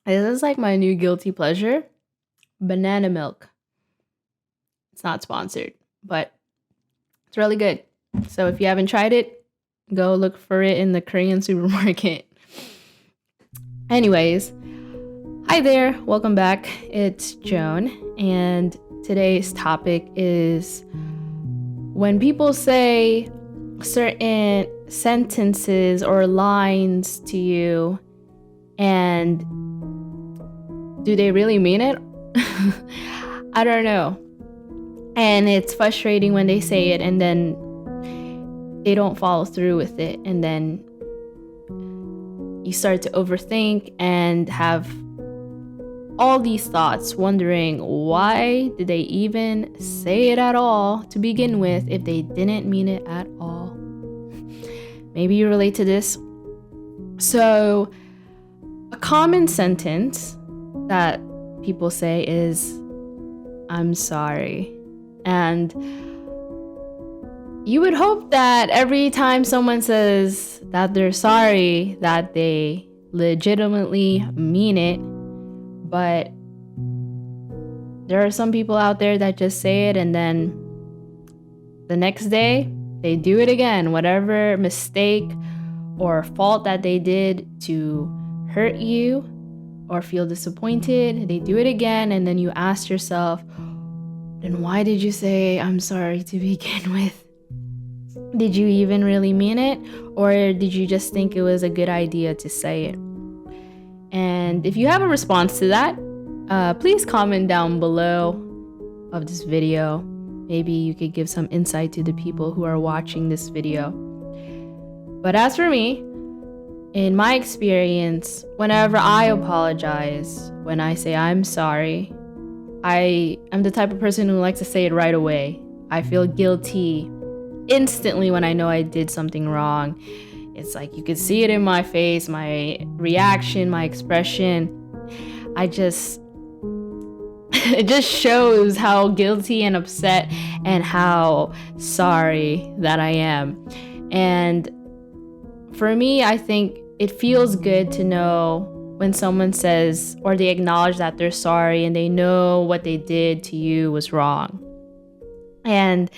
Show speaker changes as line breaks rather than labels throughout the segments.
This is like my new guilty pleasure, banana milk. It's not sponsored, but it's really good. So if you haven't tried it, go look for it in the Korean supermarket. Anyways, hi there, welcome back. It's Joan, and today's topic is when people say certain sentences or lines to you, and do they really mean it? I don't know. And it's frustrating when they say it and then they don't follow through with it, and then you start to overthink and have all these thoughts, wondering why did they even say it at all to begin with if they didn't mean it at all. Maybe you relate to this. So a common sentence that people say is, "I'm sorry." And you would hope that every time someone says that they're sorry, that they legitimately mean it. But there are some people out there that just say it and then the next day they do it again. Whatever mistake or fault that they did to hurt you or feel disappointed, they do it again, and then you ask yourself, then why did you say "I'm sorry" to begin with? Did you even really mean it? Or did you just think it was a good idea to say it? And if you have a response to that, please comment down below of this video. Maybe you could give some insight to the people who are watching this video. But as for me, in my experience, whenever I apologize, when I say "I'm sorry," I am the type of person who likes to say it right away. I feel guilty instantly when I know I did something wrong. It's like you could see it in my face, my reaction, my expression. It just shows how guilty and upset and how sorry that I am. And for me, I think it feels good to know when someone says or they acknowledge that they're sorry and they know what they did to you was wrong. And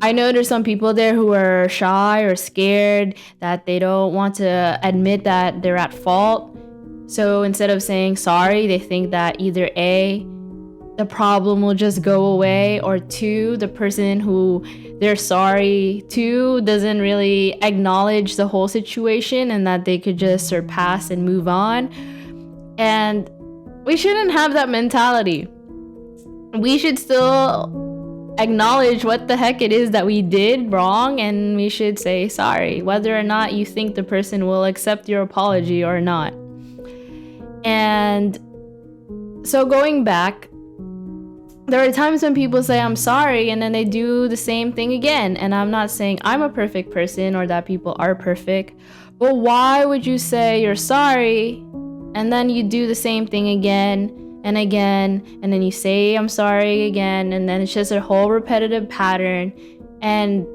I know there's some people there who are shy or scared, that they don't want to admit that they're at fault. So instead of saying sorry, they think that either A, the problem will just go away, or two, the person who they're sorry to doesn't really acknowledge the whole situation and that they could just surpass and move on. And we shouldn't have that mentality. We should still acknowledge what the heck it is that we did wrong, and we should say sorry, whether or not you think the person will accept your apology or not. And so going back, there are times when people say "I'm sorry" and then they do the same thing again. And I'm not saying I'm a perfect person or that people are perfect, but why would you say you're sorry and then you do the same thing again and again, and then you say "I'm sorry" again, and then it's just a whole repetitive pattern. And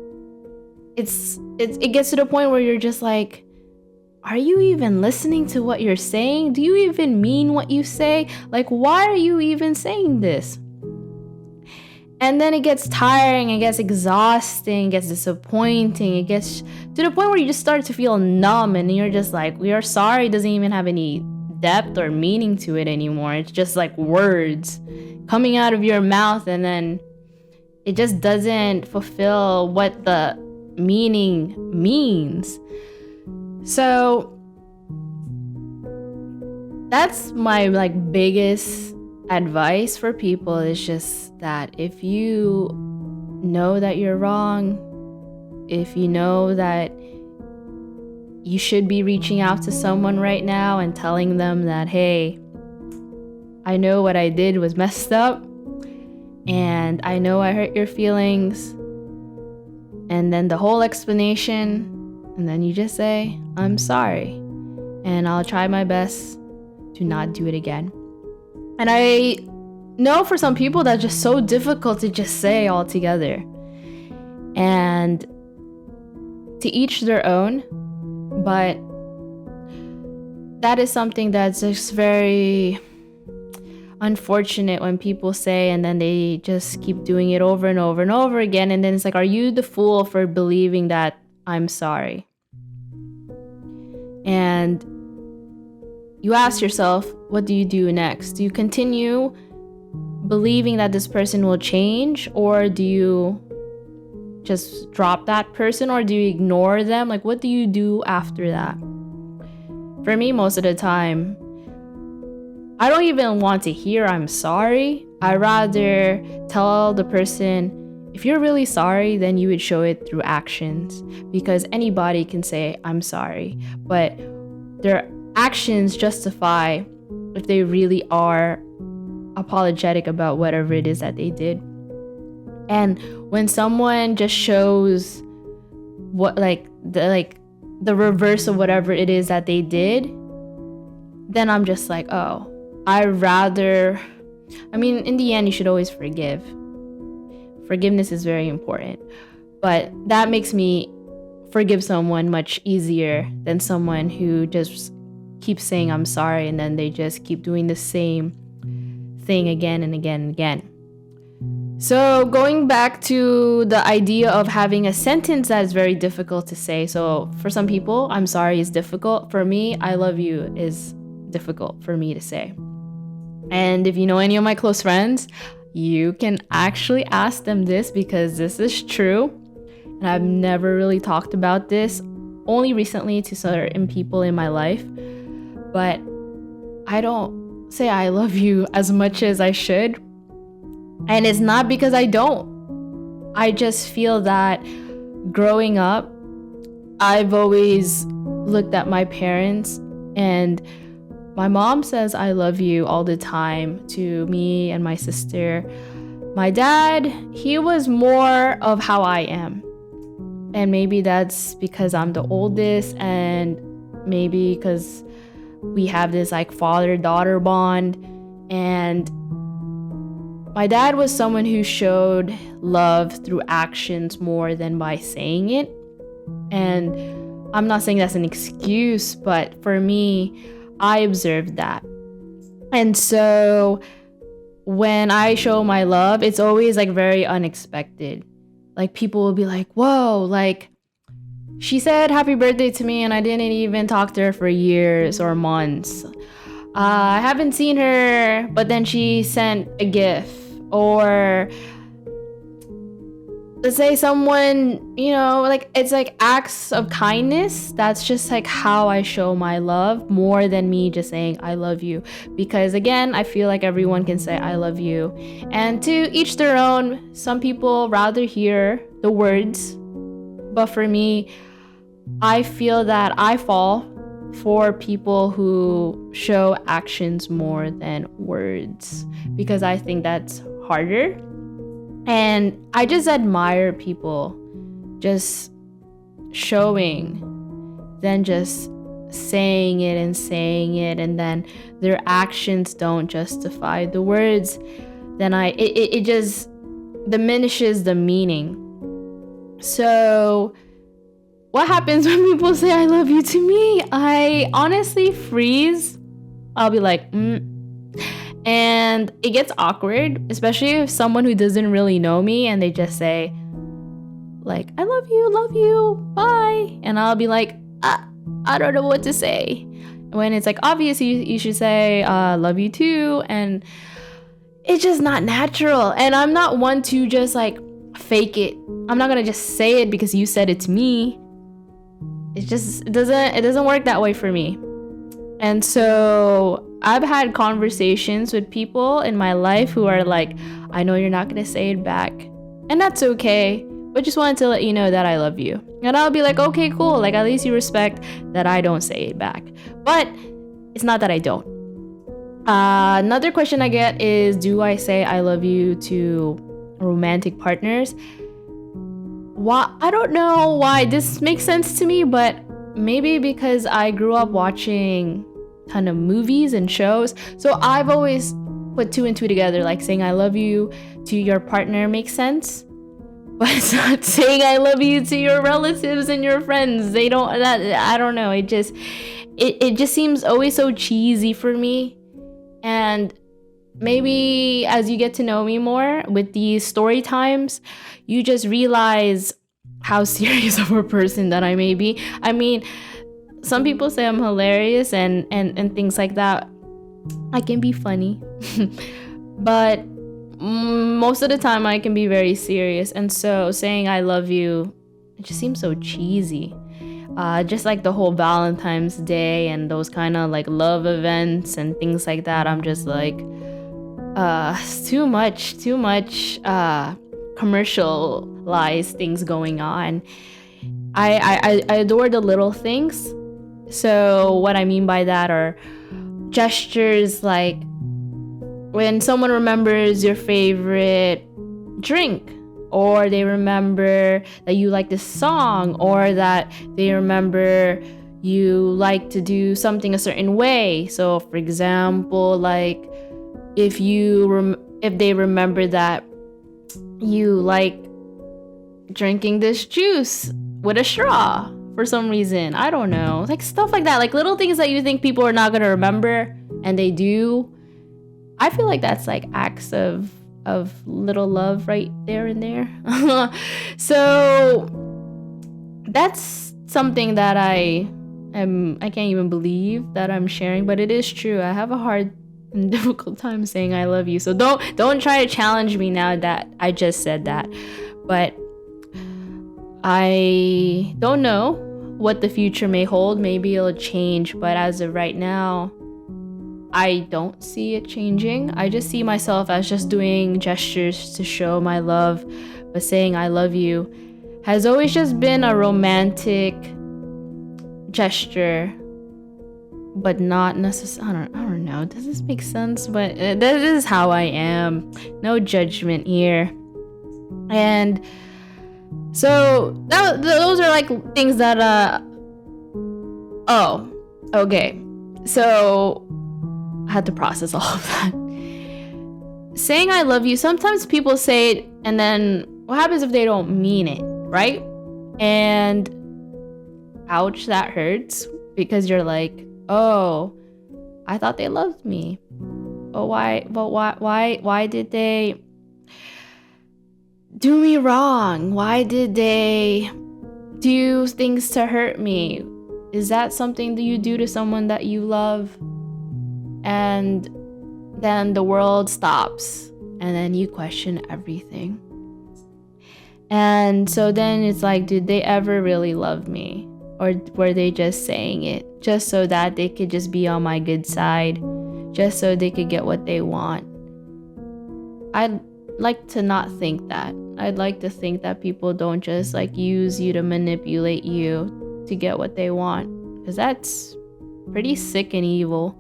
it gets to the point where you're just like, are you even listening to what you're saying? Do you even mean what you say? Like, why are you even saying this? And then it gets tiring, it gets exhausting, it gets disappointing, it gets to the point where you just start to feel numb, and you're just like, "We are sorry" doesn't even have any depth or meaning to it anymore. It's just like words coming out of your mouth, and then it just doesn't fulfill what the meaning means. So that's my biggest advice for people, is just that if you know that you're wrong, if you know that you should be reaching out to someone right now and telling them that, "Hey, I know what I did was messed up, and I know I hurt your feelings," and then the whole explanation, and then you just say, "I'm sorry, and I'll try my best to not do it again." And I know for some people that's just so difficult to just say altogether. And to each their own, but that is something that's just very unfortunate when people say, and then they just keep doing it over and over and over again. And then it's like, are you the fool for believing that I'm sorry? And you ask yourself, what do you do next? Do you continue believing that this person will change, or do you just drop that person, or do you ignore them? Like, what do you do after that? For me, most of the time, I don't even want to hear I'm sorry. I rather tell the person, if you're really sorry, then you would show it through actions, because anybody can say I'm sorry, but their actions justify if they really are apologetic about whatever it is that they did. And when someone just shows what the reverse of whatever it is that they did, then I'm just like, oh, in the end, you should always forgive. Forgiveness is very important, but that makes me forgive someone much easier than someone who just keeps saying I'm sorry and then they just keep doing the same thing again and again and again. So going back to the idea of having a sentence that is very difficult to say. So for some people, I'm sorry is difficult. For me, I love you is difficult for me to say. And if you know any of my close friends, you can actually ask them this, because this is true. And I've never really talked about this, only recently to certain people in my life. But I don't say I love you as much as I should. And it's not because I don't. I just feel that growing up, I've always looked at my parents, and my mom says I love you all the time to me and my sister. My dad, he was more of how I am. And maybe that's because I'm the oldest, and maybe because we have this like father-daughter bond. And my dad was someone who showed love through actions more than by saying it. And I'm not saying that's an excuse, but for me, I observed that. And so when I show my love, it's always like very unexpected. Like people will be like, whoa, like she said happy birthday to me and I didn't even talk to her for years or months. I haven't seen her, but then she sent a gift. Or let's say someone, like it's like acts of kindness. That's just like how I show my love, more than me just saying I love you. Because again, I feel like everyone can say I love you. And to each their own. Some people rather hear the words. But for me, I feel that I fall for people who show actions more than words, because I think that's harder. And I just admire people just showing than just saying it, and then their actions don't justify the words. Then it just diminishes the meaning. So what happens when people say I love you to me? I honestly freeze. I'll be like, And it gets awkward, especially if someone who doesn't really know me and they just say, like, I love you, bye. And I'll be like, I don't know what to say. When it's like obvious, you should say, love you too. And it's just not natural. And I'm not one to just like fake it. I'm not gonna just say it because you said it to me. It doesn't work that way for me. And so I've had conversations with people in my life who are like, I know you're not gonna say it back, and that's okay, but just wanted to let you know that I love you. And I'll be like, okay, cool, like at least you respect that I don't say it back. But it's not that I don't. Another question I get is, do I say I love you to romantic partners? Why? I don't know why this makes sense to me, but maybe because I grew up watching a ton of movies and shows. So I've always put two and two together, like saying I love you to your partner makes sense. but it's not saying I love you to your relatives and your friends. They don't, I don't know. It just seems always so cheesy for me. And maybe as you get to know me more with these story times, you just realize how serious of a person that I may be. I mean, some people say I'm hilarious and things like that. I can be funny. But most of the time I can be very serious. And so saying I love you, it just seems so cheesy. Just like the whole Valentine's Day and those kind of like love events and things like that. I'm just like, too much commercialized things going on. I adore the little things. So what I mean by that are gestures like when someone remembers your favorite drink, or they remember that you like this song, or that they remember you like to do something a certain way. So for example, like if they remember that you like drinking this juice with a straw for some reason, I don't know, like stuff like that, like little things that you think people are not going to remember and they do. I feel like that's like acts of little love right there and there. So that's something that I can't even believe that I'm sharing, but it is true. I have a hard and difficult time saying I love you. So don't try to challenge me now that I just said that. But I don't know what the future may hold. Maybe it'll change, but as of right now, I don't see it changing. I just see myself as just doing gestures to show my love, but saying I love you has always just been a romantic gesture, but not necessarily. I don't know. Does this make sense? But this is how I am. No judgment here. And so those are like things that oh, okay. So I had to process all of that. Saying I love you, sometimes people say it, and then what happens if they don't mean it, right? And ouch, that hurts, because you're like, oh, I thought they loved me. But why did they do me wrong? Why did they do things to hurt me? Is that something that you do to someone that you love? And then the world stops, and then you question everything. And so then it's like, did they ever really love me? Or were they just saying it just so that they could just be on my good side, just so they could get what they want? I'd like to not think that. I'd like to think that people don't just like use you to manipulate you to get what they want, because that's pretty sick and evil.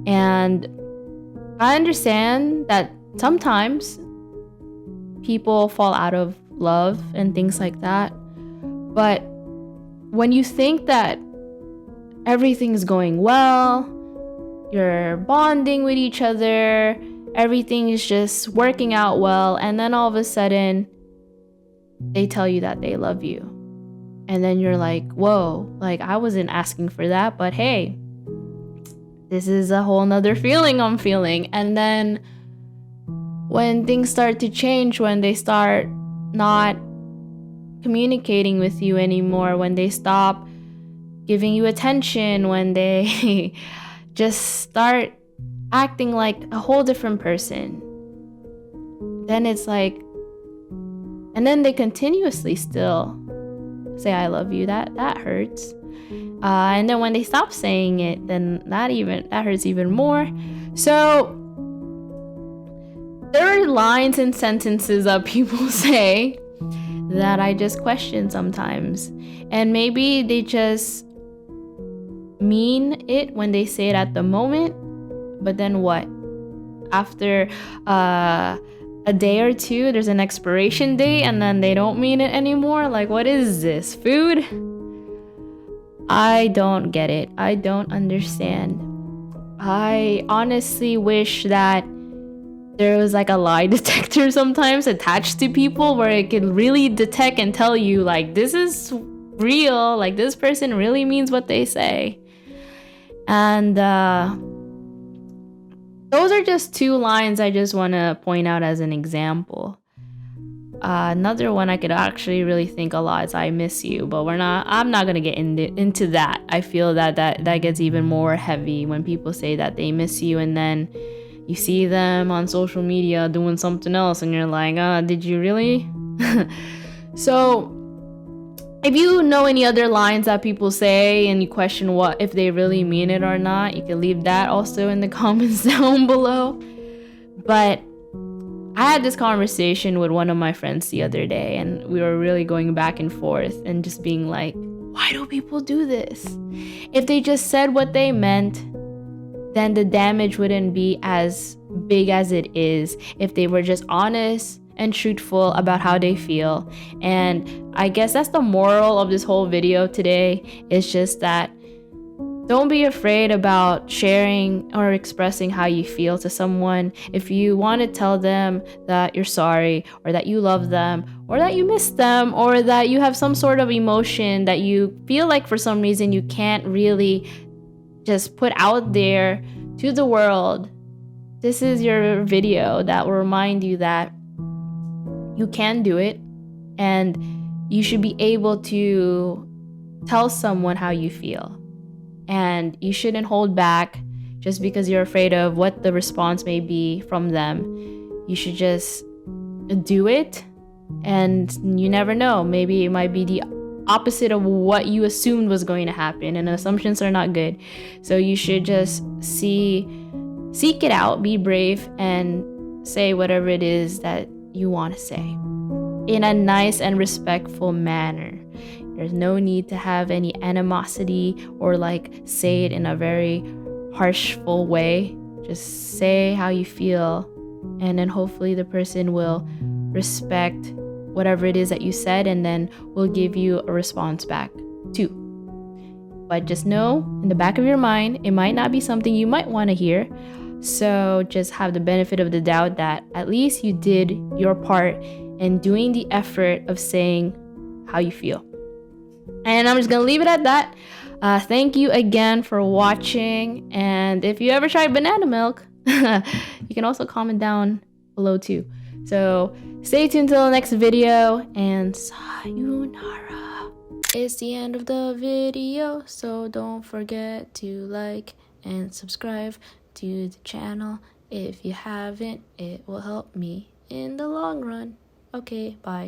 And I understand that sometimes people fall out of love and things like that. But when you think that everything's going well, you're bonding with each other, everything is just working out well, and then all of a sudden they tell you that they love you. And then you're like, whoa, like I wasn't asking for that, but hey, this is a whole nother feeling I'm feeling. And then when things start to change, when they start not communicating with you anymore, when they stop giving you attention, when they just start acting like a whole different person, then it's like, and then they continuously still say I love you, that hurts. And then when they stop saying it, then that hurts even more. So there are lines and sentences that people say that I just question sometimes. And maybe they just mean it when they say it at the moment, but then what? After a day or two, there's an expiration date, and then they don't mean it anymore. Like, what is this? Food? I don't get it. I don't understand. I honestly wish that there was like a lie detector sometimes attached to people where it can really detect and tell you like this is real, like this person really means what they say. And those are just two lines I just want to point out as an example. Another one I could actually really think a lot is "I miss you," but I'm not gonna get into that. I feel that gets even more heavy when people say that they miss you, and then you see them on social media doing something else, and you're like, did you really? So, if you know any other lines that people say and you question what if they really mean it or not, you can leave that also in the comments down below. But I had this conversation with one of my friends the other day, and we were really going back and forth and just being like, why do people do this? If they just said what they meant, then the damage wouldn't be as big as it is if they were just honest and truthful about how they feel. And I guess that's the moral of this whole video today. It's just that don't be afraid about sharing or expressing how you feel to someone. If you want to tell them that you're sorry, or that you love them, or that you miss them, or that you have some sort of emotion that you feel like for some reason you can't really just put out there to the world, this is your video that will remind you that you can do it, and you should be able to tell someone how you feel. And you shouldn't hold back just because you're afraid of what the response may be from them. You should just do it, and you never know. Maybe it might be the opposite of what you assumed was going to happen, and assumptions are not good. So you should just seek it out, be brave, and say whatever it is that you want to say in a nice and respectful manner. There's no need to have any animosity or like say it in a very harshful way. Just say how you feel, and then hopefully the person will respect whatever it is that you said, and then will give you a response back too. But just know in the back of your mind, it might not be something you might want to hear. So just have the benefit of the doubt that at least you did your part in doing the effort of saying how you feel. And I'm just gonna leave it at that. Thank you again for watching. And if you ever tried banana milk, you can also comment down below too. So stay tuned till the next video, and sayonara. It's the end of the video, so don't forget to like and subscribe to the channel. If you haven't, it will help me in the long run. Okay, bye.